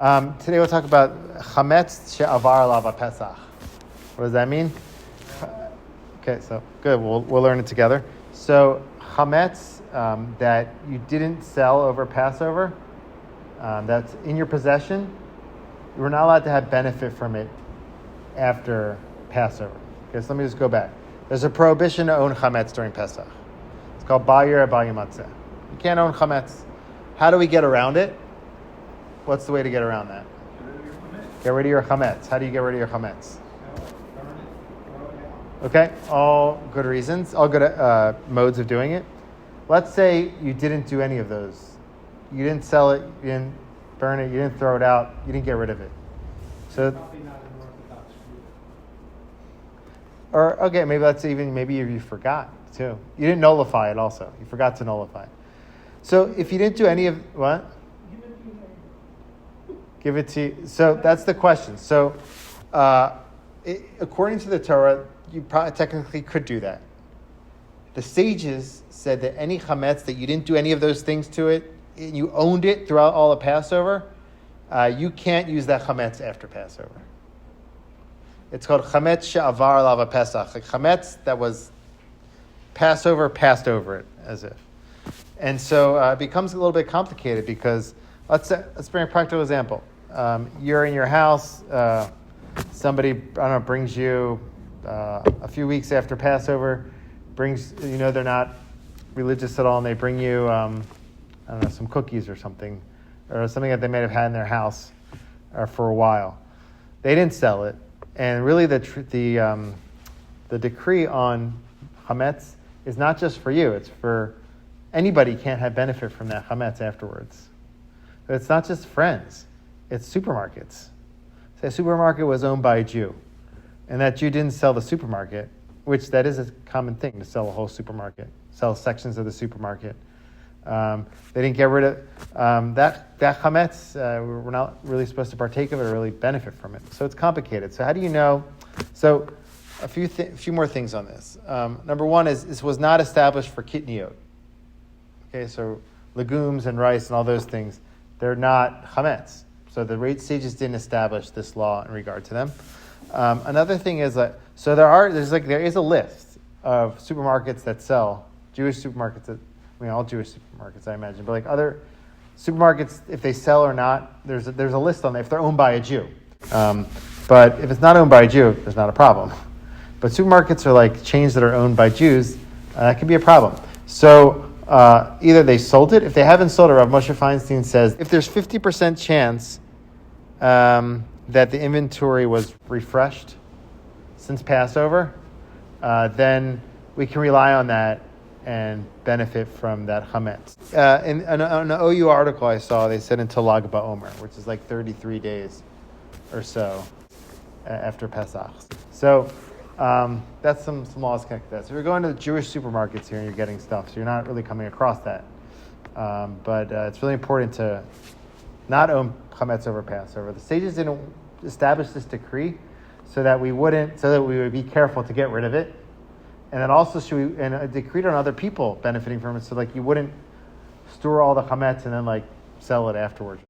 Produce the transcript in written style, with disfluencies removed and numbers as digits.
Today we'll talk about Chametz she'avar Alav HaPesach. What does that mean? Okay, so good. We'll learn it together. So Chametz that you didn't sell over Passover, that's in your possession, you were not allowed to have benefit from it after Passover. Okay, so let me just go back. There's a prohibition to own Chametz during Pesach. It's called Bayir Matzeh. You can't own Chametz. How do we get around it? What's the way to get around that? Get rid of your chametz. How do you get rid of your chametz? Okay, all good reasons, all good modes of doing it. Let's say you didn't do any of those. You didn't sell it, you didn't burn it, you didn't throw it out, you didn't get rid of it. So, or okay, maybe you forgot too. You didn't nullify it also. You forgot to nullify it. So if you didn't do any of what? Give it to you. So that's the question. So according to the Torah, you probably technically could do that. The sages said that any chametz that you didn't do any of those things to it, and you owned it throughout all of Passover, you can't use that chametz after Passover. It's called chametz she'avar alav HaPesach. Like chametz that was Passover passed over it, as if. And so it becomes a little bit complicated because let's bring a practical example. You're in your house. Somebody, brings you a few weeks after Passover. They're not religious at all, and they bring you, some cookies or something that they may have had in their house for a while. They didn't sell it, and really the decree on chametz is not just for you; it's for anybody. Can't have benefit from that chametz afterwards. But it's not just friends; it's supermarkets. Say a supermarket was owned by a Jew, and that Jew didn't sell the supermarket, which that is a common thing to sell a whole supermarket, sell sections of the supermarket. They didn't get rid of that chametz. We're not really supposed to partake of it or really benefit from it. So it's complicated. So how do you know? So a few more things on this. Number one is this was not established for kitniot. Okay, so legumes and rice and all those things, they're not chametz. So the sages didn't establish this law in regard to them. Another thing is there is a list of supermarkets that sell Jewish supermarkets. All Jewish supermarkets, I imagine, but like other supermarkets, if they sell or not, there's a list on there if they're owned by a Jew. But if it's not owned by a Jew, there's not a problem. But supermarkets are like chains that are owned by Jews. That can be a problem. So either they sold it. If they haven't sold it, Rav Moshe Feinstein says if there's 50% chance that the inventory was refreshed since Passover, then we can rely on that and benefit from that chametz. In an OU article I saw, they said until Lag BaOmer, which is like 33 days or so after Pesach. So that's some laws connected to that. So if you're going to the Jewish supermarkets here and you're getting stuff, so you're not really coming across that. But it's really important to not own chametz over Passover. The sages didn't establish this decree so that we would be careful to get rid of it. And then also decreed on other people benefiting from it, so like you wouldn't store all the chametz and then like sell it afterwards.